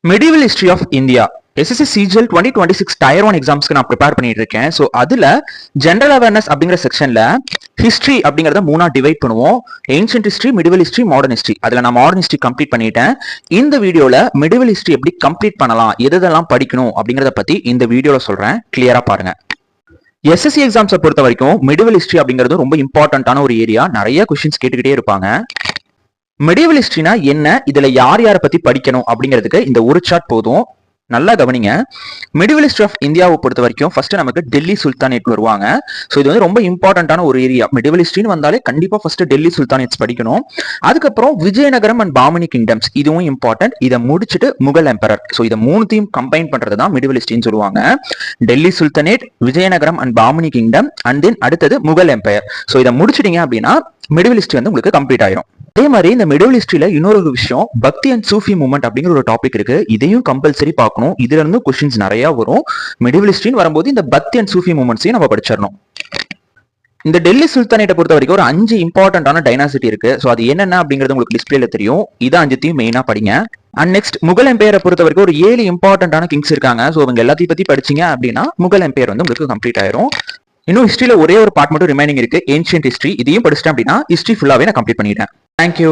Medieval history of India SSC CGL 2026 tier 1 எக்ஸாம்ஸ்க்கு நான் prepare பண்ணிட்டு இருக்கேன். ஸோ அதுல ஜென்ரல் அவேர்னஸ் அப்படிங்கிற செக்ஷன்ல ஹிஸ்டரி அப்படிங்கறத மூணா டிவைட் பண்ணுவோம். Ancient history, medieval history, modern history. அதுல நான் மாடர்ன் ஹிஸ்டரி கம்ப்ளீட் பண்ணிட்டேன். இந்த வீடியோல மிடிவல் ஹிஸ்டரி எப்படி கம்ப்ளீட் பண்ணலாம், எதெல்லாம் படிக்கணும் அப்படிங்கறத பத்தி இந்த வீடியோல சொல்றேன். கிளியரா பாருங்க. எஸ்எஸ்சி எக்ஸாம்ஸை பொறுத்த வரைக்கும் மிடிவல் ஹிஸ்டரி அப்படிங்கிறது ரொம்ப இம்பார்ட்டன்டான ஒரு ஏரியா. நிறைய கொஸ்டின்ஸ் கேட்டுக்கிட்டே இருப்பாங்க. மெடிவல் ஹிஸ்டரினா என்ன, இதுல யார் யாரை பத்தி படிக்கணும் அப்படிங்கிறதுக்கு இந்த ஒரு சார்ட் போதும். நல்லா கவனிங்க. மெடிவல் ஹிஸ்டரி ஆஃப் இந்தியாவை பொறுத்த வரைக்கும் ஃபர்ஸ்ட் நமக்கு டெல்லி சுல்தானேட் வருவாங்க. ஸோ இது வந்து ரொம்ப இம்பார்ட்டன்டான ஒரு ஏரியா. மெடிவல் ஹிஸ்டரின்னு வந்தாலே கண்டிப்பா ஃபர்ஸ்ட் டெல்லி சுல்தானேட்ஸ் படிக்கணும். அதுக்கப்புறம் விஜயநகரம் அண்ட் பாமனி கிங்டம்ஸ், இதுவும் இம்பார்ட்டன்ட். இதை முடிச்சுட்டு முகல் எம்பரர். ஸோ இதை மூணுத்தையும் கம்பைன் பண்றது தான் மெடிவல் ஹிஸ்டரின்னு சொல்லுவாங்க. Delhi sultanate, Vijayanagaram and Bahmani kingdom, and then அடுத்தது முகல் எம்பையர். ஸோ இதை முடிச்சிட்டீங்க அப்படின்னா மிடிவல் ஹிஸ்டரி வந்து உங்களுக்கு கம்ப்ளீட் ஆயிரும். அதே மாதிரி இந்த மிடிவல் ஹிஸ்டரியில இன்னொரு விஷயம், பக்தி அண்ட் சூஃபி மூவ்மெண்ட் அப்படிங்கிற ஒரு டாபிக் இருக்கு. இதையும் கம்பல்சரி பார்க்கணும். இதுல இருந்து கொஸ்டின்ஸ் நிறைய வரும். மிடிவல் ஹிஸ்டரின்னு வரும்போது இந்த பக்தி அண்ட் சூஃபி மூவ்மெண்ட்ஸையும் நம்ம படிச்சிடணும். இந்த டெல்லி சுல்தானேட்டை பொறுத்த வரைக்கும் ஒரு 5 இம்பார்ட்டன்டான டைனாசிட்டி இருக்கு. ஸோ அது என்னென்ன அப்படிங்கிறது உங்களுக்கு டிஸ்பிளேல தெரியும். இதை 5த்தையும் மெயினா படிங்க. அண்ட் நெக்ஸ்ட் முகல் எம்பையரை பொறுத்த வரைக்கும் ஒரு 7 இம்பார்ட்டன்டான கிங்ஸ் இருக்காங்க. ஸோ அவங்க எல்லாத்தையும் பத்தி படிச்சீங்க அப்படின்னா முகல் எம்பையர் வந்து உங்களுக்கு கம்ப்ளீட் ஆயிரும். இன்னும் ஹிஸ்டரியில ஒரே ஒரு பார்ட் மட்டும் ரிமைனிங் இருக்கு, ஏன்ஷியன்ட் ஹிஸ்டரி. இதையும் படிச்சிட்டேன் அப்படின்னா ஹிஸ்டரி ஃபுல்லாவே நான் கம்ப்ளீட் பண்ணிட்டேன். தேங்க்யூ.